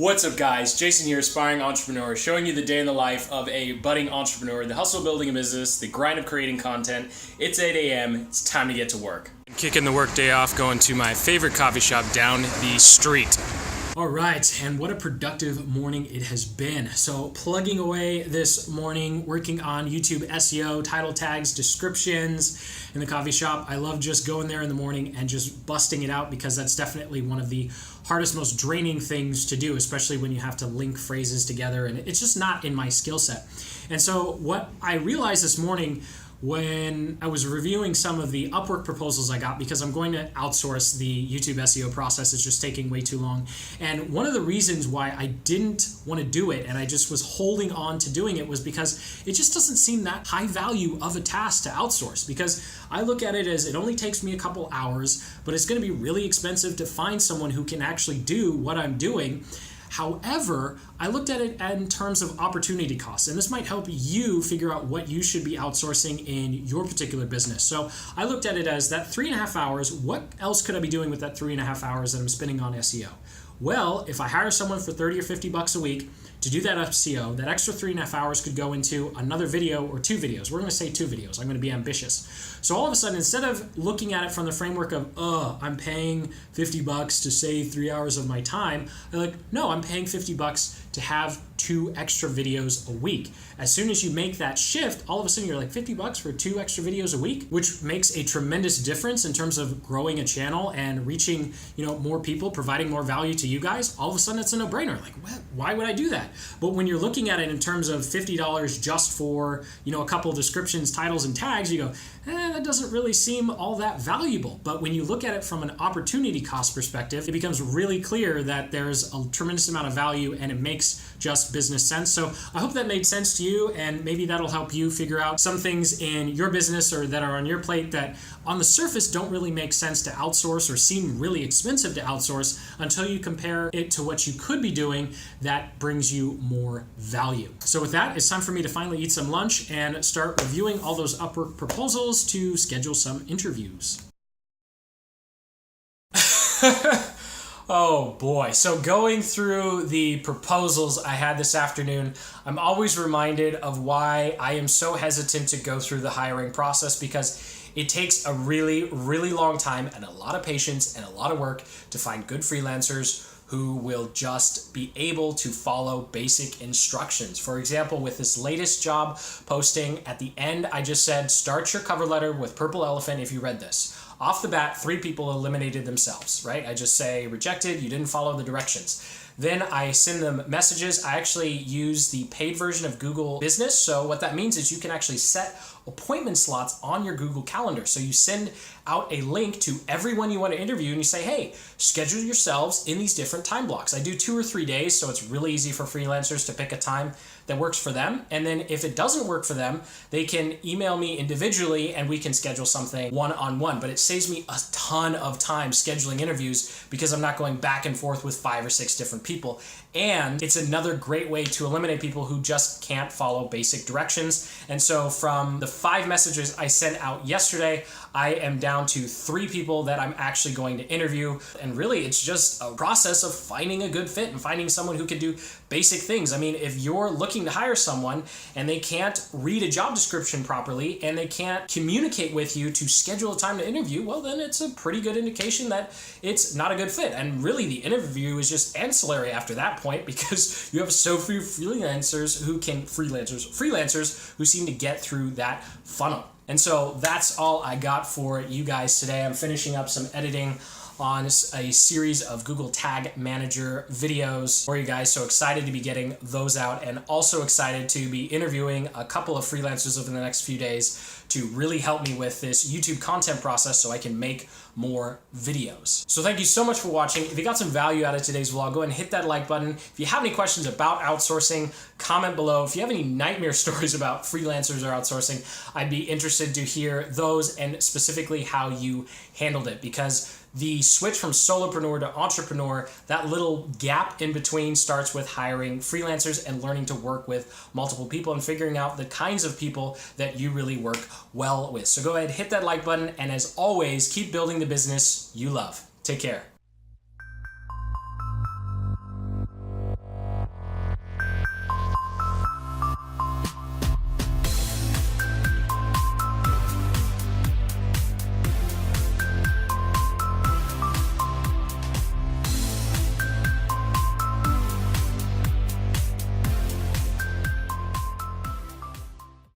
What's up, guys? Jason here, aspiring entrepreneur, showing you the day in the life of a budding entrepreneur, the hustle of building a business, the grind of creating content. It's 8 a.m. It's time to get to work. Kicking the work day off, going to my favorite coffee shop down the street. All right, and what a productive morning it has been. So plugging away this morning, working on YouTube SEO, title tags, descriptions in the coffee shop. I love just going there in the morning and just busting it out because that's definitely one of the hardest, most draining things to do, especially when you have to link phrases together, and it's just not in my skill set. And so what I realized this morning when I was reviewing some of the Upwork proposals I got, because I'm going to outsource the YouTube SEO process, it's just taking way too long. And one of the reasons why I didn't want to do it and I just was holding on to doing it was because it just doesn't seem that high value of a task to outsource, because I look at it as it only takes me a couple hours, but it's going to be really expensive to find someone who can actually do what I'm doing. However, I looked at it in terms of opportunity costs, and this might help you figure out what you should be outsourcing in your particular business. So I looked at it as that 3.5 hours, what else could I be doing with that 3.5 hours that I'm spending on SEO? Well, if I hire someone for 30 or 50 bucks a week to do that SEO, that extra 3.5 hours could go into another video or 2 videos. We're going to say 2 videos. I'm going to be ambitious. So all of a sudden, instead of looking at it from the framework of, I'm paying 50 bucks to save 3 hours of my time, no, I'm paying 50 bucks to have 2 extra videos a week. As soon as you make that shift, all of a sudden you're like 50 bucks for 2 extra videos a week, which makes a tremendous difference in terms of growing a channel and reaching, more people, providing more value to you guys. All of a sudden it's a no-brainer. Like, what? Why would I do that? But when you're looking at it in terms of $50 just for, a couple of descriptions, titles, and tags, you go, that doesn't really seem all that valuable. But when you look at it from an opportunity cost perspective, it becomes really clear that there's a tremendous amount of value and it makes just business sense. So I hope that made sense to you, and maybe that'll help you figure out some things in your business or that are on your plate that on the surface don't really make sense to outsource or seem really expensive to outsource until you compare it to what you could be doing that brings you more value. So with that, it's time for me to finally eat some lunch and start reviewing all those Upwork proposals to schedule some interviews. Oh boy. So going through the proposals I had this afternoon, I'm always reminded of why I am so hesitant to go through the hiring process, because it takes a really, really long time and a lot of patience and a lot of work to find good freelancers who will just be able to follow basic instructions. For example, with this latest job posting, at the end, I just said, start your cover letter with Purple Elephant if you read this. Off the bat, 3 people eliminated themselves, right? I just say, rejected, you didn't follow the directions. Then I send them messages. I actually use the paid version of Google Business. So what that means is you can actually set appointment slots on your Google Calendar. So you send out a link to everyone you want to interview and you say, hey, schedule yourselves in these different time blocks. I do 2 or 3 days, so it's really easy for freelancers to pick a time that works for them. And then if it doesn't work for them, they can email me individually and we can schedule something one-on-one. But it saves me a ton of time scheduling interviews because I'm not going back and forth with 5 or 6 different people. And it's another great way to eliminate people who just can't follow basic directions. And so from the 5 messages I sent out yesterday, I am down to 3 people that I'm actually going to interview. And really, it's just a process of finding a good fit and finding someone who can do basic things. I mean, if you're looking to hire someone and they can't read a job description properly and they can't communicate with you to schedule a time to interview, well, then it's a pretty good indication that it's not a good fit. And really, the interview is just ancillary after that point, because you have so few freelancers who seem to get through that funnel. And so that's all I got for you guys today. I'm finishing up some editing on a series of Google Tag Manager videos for you guys. So excited to be getting those out, and also excited to be interviewing a couple of freelancers over the next few days to really help me with this YouTube content process so I can make more videos. So thank you so much for watching. If you got some value out of today's vlog, go ahead and hit that like button. If you have any questions about outsourcing, comment below. If you have any nightmare stories about freelancers or outsourcing, I'd be interested to hear those and specifically how you handled it, because the switch from solopreneur to entrepreneur, that little gap in between starts with hiring freelancers and learning to work with multiple people and figuring out the kinds of people that you really work well with. So go ahead, hit that like button, and as always, keep building the business you love. Take care.